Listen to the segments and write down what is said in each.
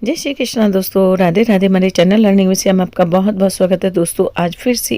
जय श्री कृष्णा दोस्तों, राधे राधे। हमारे चैनल लर्निंग विद में आपका बहुत बहुत स्वागत है दोस्तों। आज फिर से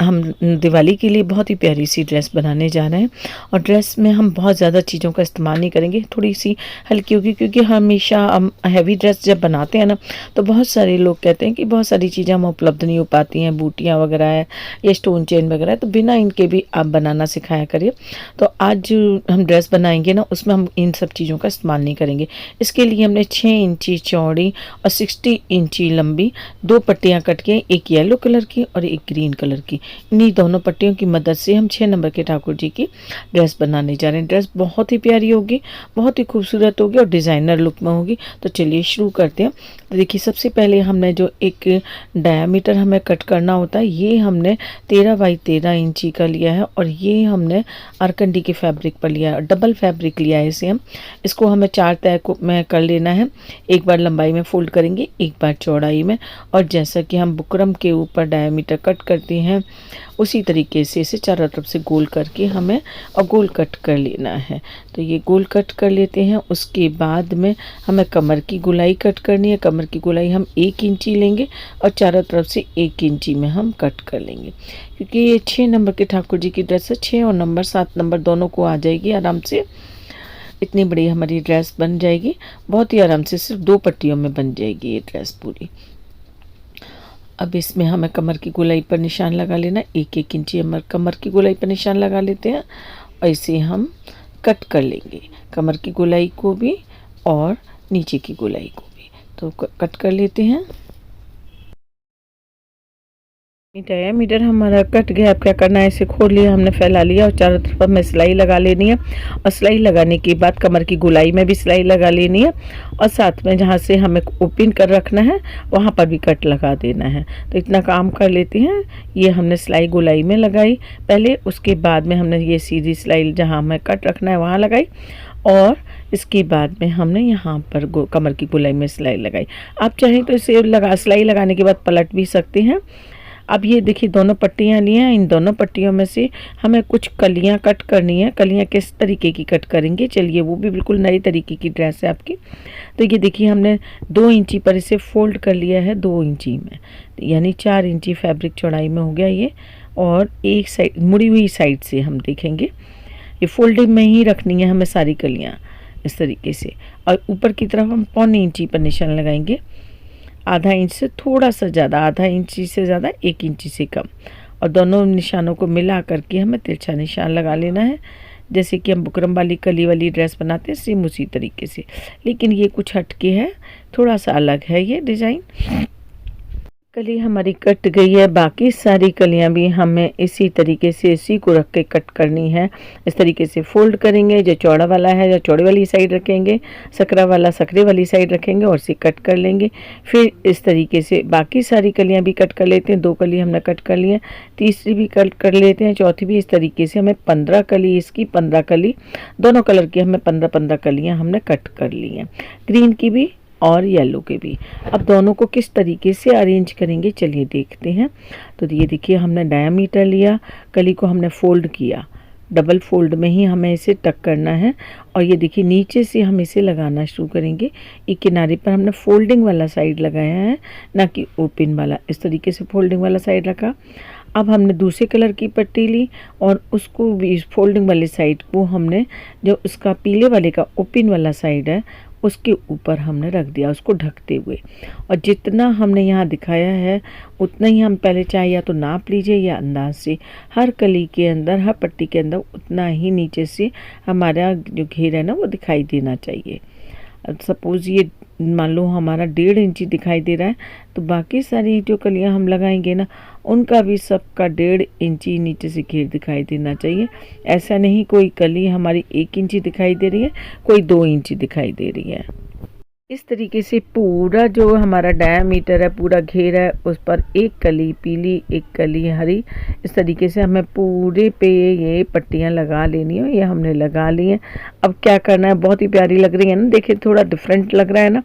हम दिवाली के लिए बहुत ही प्यारी सी ड्रेस बनाने जा रहे हैं। और ड्रेस में हम बहुत ज़्यादा चीज़ों का इस्तेमाल नहीं करेंगे, थोड़ी सी हल्की होगी, क्योंकि हमेशा हम हैवी ड्रेस जब बनाते हैं ना, तो बहुत सारे लोग कहते हैं कि बहुत सारी चीज़ें हम उपलब्ध नहीं हो पाती हैं, बूटियाँ वगैरह है या स्टोन चेन वगैरह है, तो बिना इनके भी आप बनाना सिखाया करिए। तो आज जो हम ड्रेस बनाएंगे ना, उसमें हम इन सब चीज़ों का इस्तेमाल नहीं करेंगे। इसके लिए हमने 6 इंची चौड़ी और 60 इंची लंबी 2 पट्टियां कट के, एक येलो कलर की और एक ग्रीन कलर की, इन्हीं दोनों पट्टियों की मदद से हम 6 नंबर के ठाकुर जी की ड्रेस बनाने जा रहे हैं। ड्रेस बहुत ही प्यारी होगी, बहुत ही खूबसूरत होगी और डिज़ाइनर लुक में होगी। तो चलिए शुरू करते हैं। तो देखिए, सबसे पहले हमने जो एक डायामीटर हमें कट करना होता है, ये हमने 13 बाई 13 इंची का लिया है और ये हमने आरकंडी के फैब्रिक पर लिया है। डबल फैब्रिक लिया है इसे इसको हमें 4 तय में कर लेना है। एक बार लंबाई में फोल्ड करेंगे, एक बार चौड़ाई में, और जैसा कि हम बुकरम के ऊपर डायमीटर कट करते हैं, उसी तरीके से इसे चारों तरफ से गोल करके हमें और गोल कट कर लेना है। तो ये गोल कट कर लेते हैं। उसके बाद में हमें कमर की गोलाई कट करनी है। कमर की गोलाई हम 1 इंची लेंगे और चारों तरफ से 1 इंची में हम कट कर लेंगे, क्योंकि ये 6 नंबर के ठाकुर जी की ड्रेस है। 6 और नंबर 7 नंबर दोनों को आ जाएगी आराम से। इतनी बड़ी हमारी ड्रेस बन जाएगी, बहुत ही आराम से, सिर्फ 2 पट्टियों में बन जाएगी ये ड्रेस पूरी। अब इसमें हमें कमर की गोलाई पर निशान लगा लेना। 1-1 इंची हम कमर की गोलाई पर निशान लगा लेते हैं और इसे हम कट कर लेंगे, कमर की गोलाई को भी और नीचे की गोलाई को भी। तो कट कर लेते हैं। डायामीटर हमारा कट गया। अब क्या करना है, इसे खोल लिया हमने, फैला लिया और चारों तरफ हमें सिलाई लगा लेनी है। और सिलाई लगाने के बाद कमर की गोलाई में भी सिलाई लगा लेनी है और साथ में जहाँ से हमें ओपन कर रखना है वहाँ पर भी कट लगा देना है। तो इतना काम कर लेते हैं। ये हमने सिलाई गोलाई में लगाई पहले, उसके बाद में हमने ये सीधी सिलाई जहाँ हमें कट रखना है वहाँ लगाई और इसके बाद में हमने यहाँ पर कमर की गोलाई में सिलाई लगाई। आप चाहें तो इसे सिलाई लगाने के बाद पलट भी सकते हैं। अब ये देखिए, दोनों पट्टियाँ ली हैं। इन दोनों पट्टियों में से हमें कुछ कलियाँ कट करनी है। कलियाँ किस तरीके की कट करेंगे, चलिए, वो भी बिल्कुल नई तरीके की ड्रेस है आपकी। तो ये देखिए, हमने 2 इंची पर इसे फोल्ड कर लिया है, 2 इंची में, यानी 4 इंची फैब्रिक चौड़ाई में हो गया ये। और एक साइड मुड़ी हुई साइड से हम देखेंगे, ये फोल्डिंग में ही रखनी है हमें सारी कलियाँ इस तरीके से। और ऊपर की तरफ हम 1.25 इंची पर निशान लगाएंगे, आधा इंच से थोड़ा सा ज़्यादा, आधा इंची से ज़्यादा, 1 इंची से कम। और दोनों निशानों को मिला करके हमें तिरछा निशान लगा लेना है, जैसे कि हम बुकरम वाली कली वाली ड्रेस बनाते हैं, सेम उसी तरीके से। लेकिन ये कुछ हटके है, थोड़ा सा अलग है ये डिज़ाइन। कली हमारी कट गई है, बाकी सारी कलियां भी हमें इसी तरीके से इसी को रख के कट करनी है। इस तरीके से फोल्ड करेंगे, जो चौड़ा वाला है जो चौड़े वाली साइड रखेंगे, सकरा वाला सकरे वाली साइड रखेंगे और इसे कट कर लेंगे। फिर इस तरीके से बाकी सारी कलियां भी कट कर लेते हैं। 2 कली हमने कट कर ली है, तीसरी भी कट कर लेते हैं, चौथी भी। इस तरीके से हमें 15 कली, इसकी 15 कली, दोनों कलर की हमें 15-15 कलियाँ हमने कट कर ली हैं, ग्रीन की भी और येलो के भी। अब दोनों को किस तरीके से अरेंज करेंगे, चलिए देखते हैं। तो ये देखिए, हमने डायामीटर लिया, कली को हमने फोल्ड किया, डबल फोल्ड में ही हमें इसे टक करना है। और ये देखिए, नीचे से हम इसे लगाना शुरू करेंगे। एक किनारे पर हमने फोल्डिंग वाला साइड लगाया है, ना कि ओपन वाला। इस तरीके से फोल्डिंग वाला साइड रखा। अब हमने दूसरे कलर की पट्टी ली और उसको भी फोल्डिंग वाले साइड को हमने, जो उसका पीले वाले का ओपन वाला साइड है, उसके ऊपर हमने रख दिया, उसको ढकते हुए। और जितना हमने यहाँ दिखाया है उतना ही हम पहले चाहे या तो नाप लीजिए या अंदाज से, हर कली के अंदर, हर पट्टी के अंदर उतना ही नीचे से हमारा जो घेर है ना वो दिखाई देना चाहिए। सपोज़ ये मान लो हमारा 1.5 इंची दिखाई दे रहा है, तो बाकी सारी जो कलियां हम लगाएंगे ना, उनका भी सबका 1.5 इंची नीचे से घेर दिखाई देना चाहिए। ऐसा नहीं कोई कली हमारी 1 इंची दिखाई दे रही है, कोई 2 इंची दिखाई दे रही है। इस तरीके से पूरा जो हमारा डायामीटर है, पूरा घेर है, उस पर 1 कली पीली, 1 कली हरी, इस तरीके से हमें पूरे पे ये पट्टियाँ लगा लेनी है। ये हमने लगा ली हैं। अब क्या करना है, बहुत ही प्यारी लग रही है ना, देखिए थोड़ा डिफरेंट लग रहा है ना।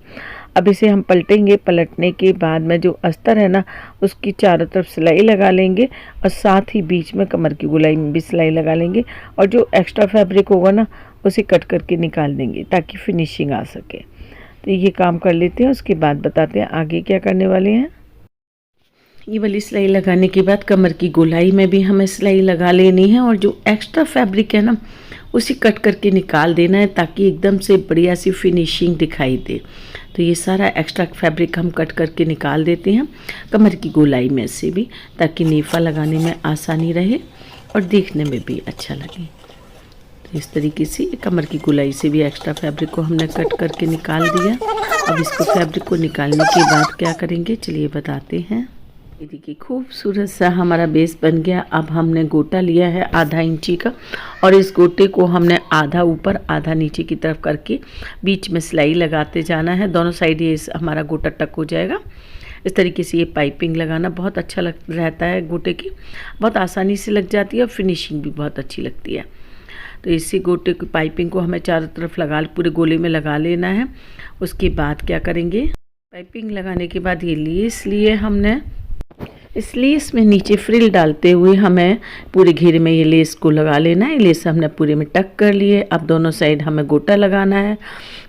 अब इसे हम पलटेंगे। पलटने के बाद में जो अस्तर है ना, उसकी चारों तरफ सिलाई लगा लेंगे और साथ ही बीच में कमर की गोलाई में भी सिलाई लगा लेंगे। और जो एक्स्ट्रा फैब्रिक होगा ना, उसे कट करके निकाल देंगे ताकि फिनिशिंग आ सके। तो ये काम कर लेते हैं, उसके बाद बताते हैं आगे क्या करने वाले हैं। ये वाली सिलाई लगाने के बाद कमर की गोलाई में भी हमें सिलाई लगा लेनी है और जो एक्स्ट्रा फैब्रिक है ना उसी कट करके निकाल देना है ताकि एकदम से बढ़िया सी फिनिशिंग दिखाई दे। तो ये सारा एक्स्ट्रा फैब्रिक हम कट करके निकाल देते हैं कमर की गोलाई में से भी, ताकि नेफा लगाने में आसानी रहे और देखने में भी अच्छा लगे। तो इस तरीके से कमर की गोलाई से भी एक्स्ट्रा फैब्रिक को हमने कट करके निकाल दिया। अब इसको फैब्रिक को निकालने के बाद क्या करेंगे चलिए बताते हैं। ये देखिए खूबसूरत सा हमारा बेस बन गया। अब हमने गोटा लिया है आधा इंची का और इस गोटे को हमने आधा ऊपर आधा नीचे की तरफ करके बीच में सिलाई लगाते जाना है। दोनों साइड ये हमारा गोटा टक हो जाएगा। इस तरीके से ये पाइपिंग लगाना बहुत अच्छा रहता है, गोटे की बहुत आसानी से लग जाती है और फिनिशिंग भी बहुत अच्छी लगती है। तो इसी गोटे की पाइपिंग को हमें चारों तरफ पूरे गोले में लगा लेना है। उसके बाद क्या करेंगे, पाइपिंग लगाने के बाद ये लेस लिए हमने, इस लेस में नीचे फ्रिल डालते हुए हमें पूरे घेरे में ये लेस को लगा लेना है। लेस हमने पूरे में टक कर लिए। अब दोनों साइड हमें गोटा लगाना है।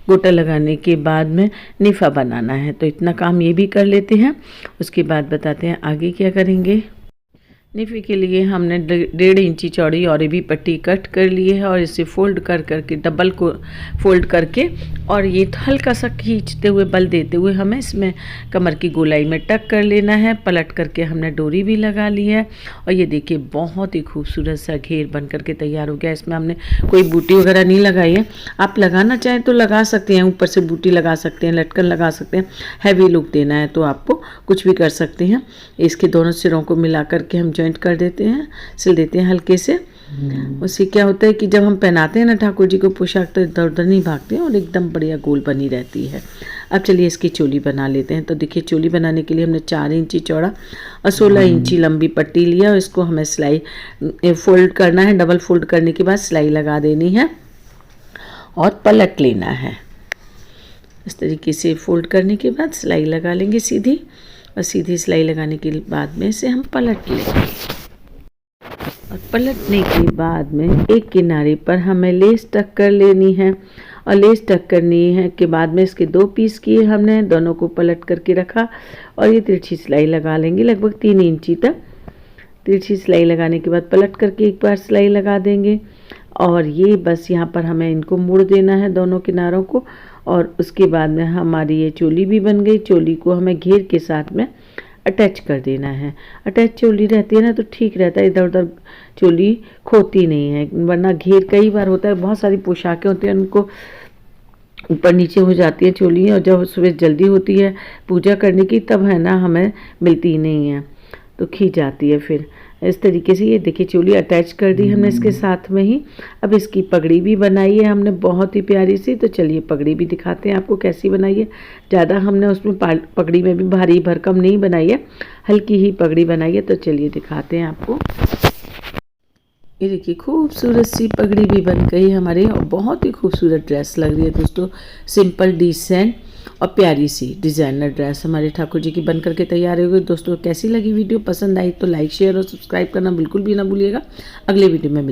गोटा लगाने के बाद में निफा बनाना है। तो इतना काम ये भी कर लेते हैं, उसके बाद बताते हैं आगे क्या करेंगे। निफे के लिए हमने 1.5 इंची चौड़ी और भी पट्टी कट कर ली है और इसे फोल्ड कर करके डबल को फोल्ड करके और ये हल्का सा खींचते हुए बल देते हुए हमें इसमें कमर की गोलाई में टक कर लेना है। पलट करके हमने डोरी भी लगा ली है और ये देखिए बहुत ही खूबसूरत सा घेर बन करके तैयार हो गया। इसमें हमने कोई बूटी वगैरह नहीं लगाई है। आप लगाना चाहें तो लगा सकते हैं, ऊपर से बूटी लगा सकते हैं, लटकन लगा सकते हैं। हैवी लुक देना है तो आपको कुछ भी कर सकते हैं। इसके दोनों सिरों को मिला करके हम जॉइंट कर देते हैं, सिल देते हैं हल्के से। उससे क्या होता है कि जब हम पहनाते हैं ना ठाकुर जी को पोशाक तो इधर उधर नहीं भागते हैं और एकदम बढ़िया गोल बनी रहती है। अब चलिए इसकी चोली बना लेते हैं। तो देखिए चोली बनाने के लिए हमने 4 इंची चौड़ा और 16 इंची लंबी पट्टी लिया और इसको हमें सिलाई फोल्ड करना है। डबल फोल्ड करने के बाद सिलाई लगा देनी है और पलट लेना है। इस तरीके से फोल्ड करने के बाद सिलाई लगा लेंगे सीधी, और सीधी सिलाई लगाने के बाद में इसे हम पलट लेंगे। और पलटने के बाद में एक किनारे पर हमें लेस टक कर लेनी है और लेस टक करनी है के बाद में इसके 2 पीस किए हमने, दोनों को पलट करके रखा और ये तिरछी सिलाई लगा लेंगे लगभग 3 इंची तक। तिरछी सिलाई लगाने के बाद पलट करके एक बार सिलाई लगा देंगे और ये बस यहाँ पर हमें इनको मोड़ देना है दोनों किनारों को। और उसके बाद में हमारी ये चोली भी बन गई। चोली को हमें घेर के साथ में अटैच कर देना है। अटैच चोली रहती है ना तो ठीक रहता है, इधर उधर चोली खोती नहीं है, वरना घेर कई बार होता है, बहुत सारी पोशाकें होती हैं उनको ऊपर नीचे हो जाती है चोली, और जब सुबह जल्दी होती है पूजा करने की तब है ना हमें मिलती नहीं है तो खींच जाती है। फिर इस तरीके से ये देखिए चोली अटैच कर दी हमने इसके साथ में ही। अब इसकी पगड़ी भी बनाई है हमने बहुत ही प्यारी सी। तो चलिए पगड़ी भी दिखाते हैं आपको कैसी बनाई है। ज़्यादा हमने उसमें पगड़ी में भी भारी भरकम नहीं बनाई है, हल्की ही पगड़ी बनाई है। तो चलिए दिखाते हैं आपको। ये देखिए खूबसूरत सी पगड़ी भी बन गई हमारी और बहुत ही खूबसूरत ड्रेस लग रही है दोस्तों। सिंपल डिसेंट और प्यारी सी डिज़ाइनर ड्रेस हमारे ठाकुर जी की बन करके तैयार हो गई। दोस्तों कैसी लगी वीडियो, पसंद आई तो लाइक शेयर और सब्सक्राइब करना बिल्कुल भी ना भूलिएगा। अगले वीडियो में मिलते हैं।